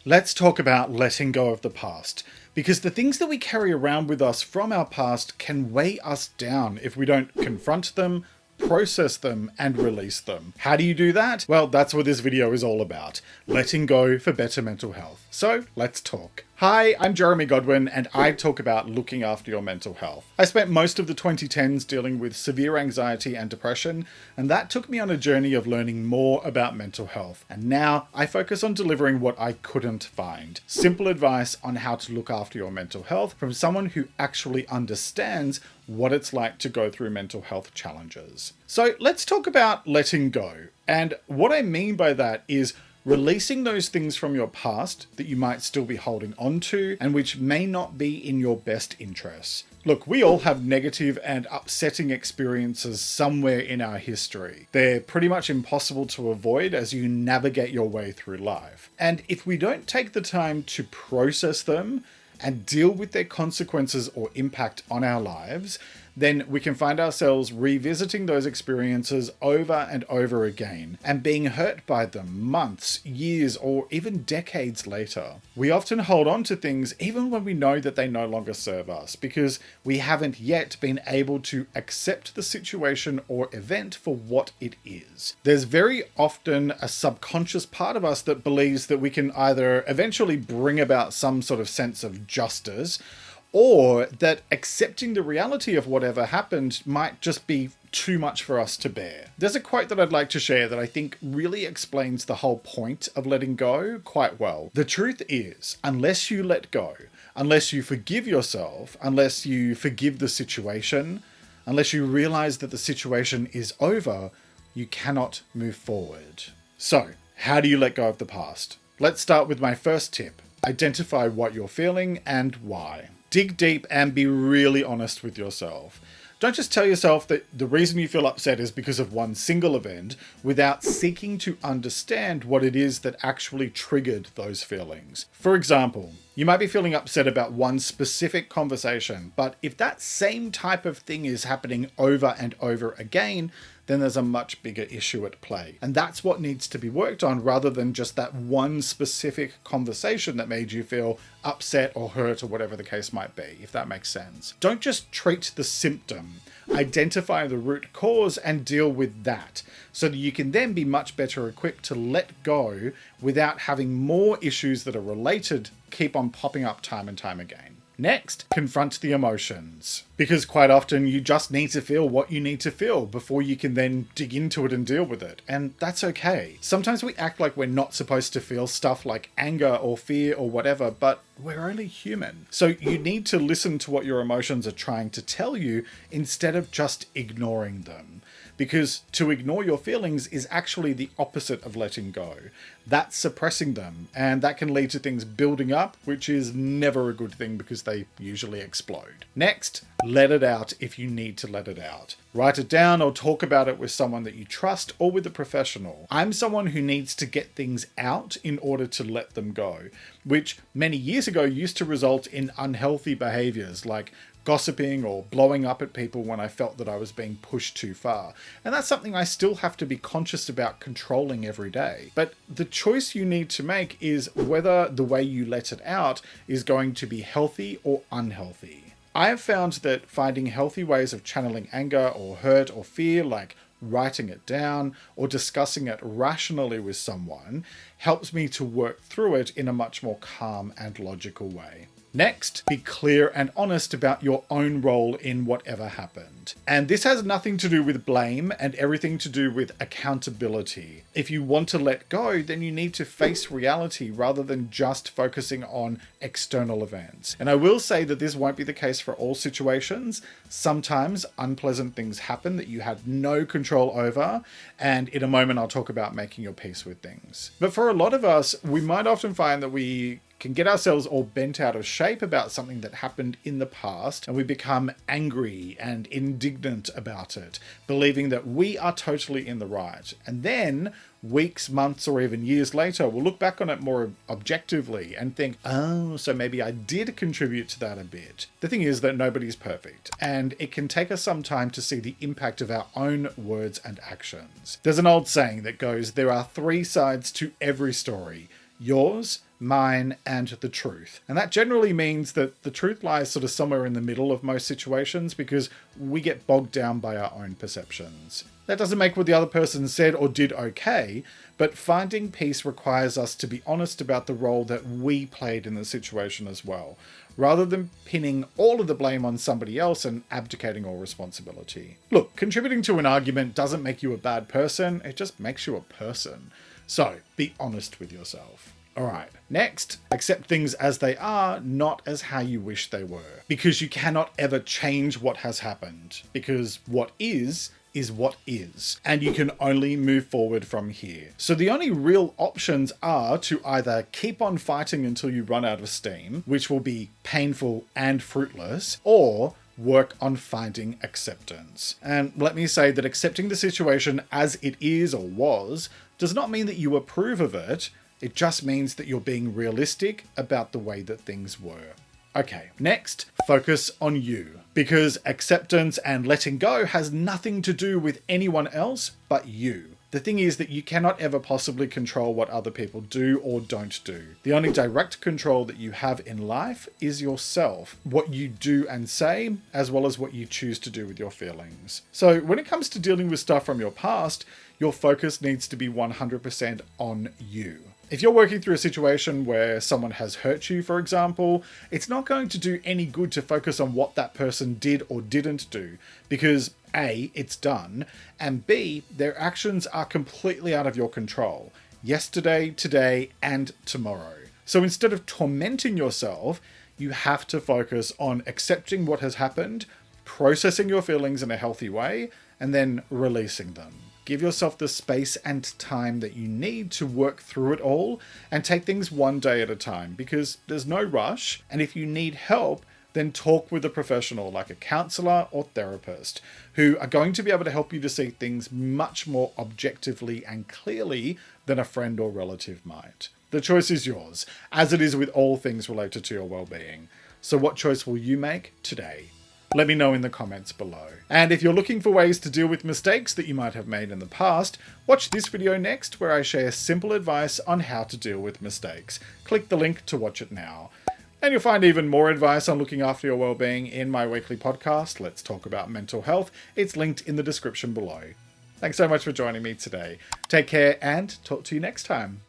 Let's talk about letting go of the past, because the things that we carry around with us from our past can weigh us down if we don't confront them, process them, and release them. How do you do that? Well, that's what this video is all about. Letting go for better mental health. So let's talk. Hi, I'm Jeremy Godwin, and I talk about looking after your mental health. I spent most of the 2010s dealing with severe anxiety and depression, and that took me on a journey of learning more about mental health. And now I focus on delivering what I couldn't find. Simple advice on how to look after your mental health from someone who actually understands what it's like to go through mental health challenges. So let's talk about letting go. And what I mean by that is releasing those things from your past that you might still be holding on to and which may not be in your best interests. Look, we all have negative and upsetting experiences somewhere in our history. They're pretty much impossible to avoid as you navigate your way through life. And if we don't take the time to process them and deal with their consequences or impact on our lives, then we can find ourselves revisiting those experiences over and over again and being hurt by them months, years, or even decades later. We often hold on to things even when we know that they no longer serve us because we haven't yet been able to accept the situation or event for what it is. There's very often a subconscious part of us that believes that we can either eventually bring about some sort of sense of justice, or that accepting the reality of whatever happened might just be too much for us to bear. There's a quote that I'd like to share that I think really explains the whole point of letting go quite well. The truth is, unless you let go, unless you forgive yourself, unless you forgive the situation, unless you realize that the situation is over, you cannot move forward. So, how do you let go of the past? Let's start with my first tip. Identify what you're feeling and why. Dig deep and be really honest with yourself. Don't just tell yourself that the reason you feel upset is because of one single event without seeking to understand what it is that actually triggered those feelings. For example, you might be feeling upset about one specific conversation, but if that same type of thing is happening over and over again, then there's a much bigger issue at play. And that's what needs to be worked on rather than just that one specific conversation that made you feel upset or hurt or whatever the case might be, if that makes sense. Don't just treat the symptom. Identify the root cause and deal with that so that you can then be much better equipped to let go without having more issues that are related keep on popping up time and time again. Next, confront the emotions. Because quite often you just need to feel what you need to feel before you can then dig into it and deal with it. And that's okay. Sometimes we act like we're not supposed to feel stuff like anger or fear or whatever, but we're only human. So you need to listen to what your emotions are trying to tell you instead of just ignoring them. Because to ignore your feelings is actually the opposite of letting go. That's suppressing them, and that can lead to things building up, which is never a good thing because they usually explode. Next, let it out if you need to let it out. Write it down or talk about it with someone that you trust or with a professional. I'm someone who needs to get things out in order to let them go, which many years ago used to result in unhealthy behaviors like gossiping or blowing up at people when I felt that I was being pushed too far. And that's something I still have to be conscious about controlling every day. But the choice you need to make is whether the way you let it out is going to be healthy or unhealthy. I have found that finding healthy ways of channeling anger or hurt or fear, like writing it down or discussing it rationally with someone, helps me to work through it in a much more calm and logical way. Next, be clear and honest about your own role in whatever happened. And this has nothing to do with blame and everything to do with accountability. If you want to let go, then you need to face reality rather than just focusing on external events. And I will say that this won't be the case for all situations. Sometimes unpleasant things happen that you had no control over, and in a moment I'll talk about making your peace with things. But for a lot of us, we might often find that we can get ourselves all bent out of shape about something that happened in the past, and we become angry and indignant about it, believing that we are totally in the right. And then weeks, months, or even years later, we'll look back on it more objectively and think, oh, so maybe I did contribute to that a bit. The thing is that nobody's perfect, and it can take us some time to see the impact of our own words and actions. There's an old saying that goes, there are three sides to every story: yours, mine, and the truth. And that generally means that the truth lies sort of somewhere in the middle of most situations because we get bogged down by our own perceptions. That doesn't make what the other person said or did okay, but finding peace requires us to be honest about the role that we played in the situation as well, rather than pinning all of the blame on somebody else and abdicating all responsibility. Look, contributing to an argument doesn't make you a bad person, it just makes you a person. So, be honest with yourself. Alright, next, accept things as they are, not as how you wish they were. Because you cannot ever change what has happened. Because what is what is, and you can only move forward from here. So the only real options are to either keep on fighting until you run out of steam, which will be painful and fruitless, or work on finding acceptance. And let me say that accepting the situation as it is or was does not mean that you approve of it, it just means that you're being realistic about the way that things were. Okay, next, focus on you. Because acceptance and letting go has nothing to do with anyone else but you. The thing is that you cannot ever possibly control what other people do or don't do. The only direct control that you have in life is yourself, what you do and say, as well as what you choose to do with your feelings. So when it comes to dealing with stuff from your past, your focus needs to be 100% on you. If you're working through a situation where someone has hurt you, for example, it's not going to do any good to focus on what that person did or didn't do, because A, it's done, and B, their actions are completely out of your control. Yesterday, today, and tomorrow. So instead of tormenting yourself, you have to focus on accepting what has happened, processing your feelings in a healthy way, and then releasing them. Give yourself the space and time that you need to work through it all and take things one day at a time because there's no rush. And if you need help, then talk with a professional like a counselor or therapist who are going to be able to help you to see things much more objectively and clearly than a friend or relative might. The choice is yours, as it is with all things related to your well-being. So what choice will you make today? Let me know in the comments below. And if you're looking for ways to deal with mistakes that you might have made in the past, watch this video next where I share simple advice on how to deal with mistakes. Click the link to watch it now. And you'll find even more advice on looking after your well-being in my weekly podcast, Let's Talk About Mental Health. It's linked in the description below. Thanks so much for joining me today. Take care and talk to you next time.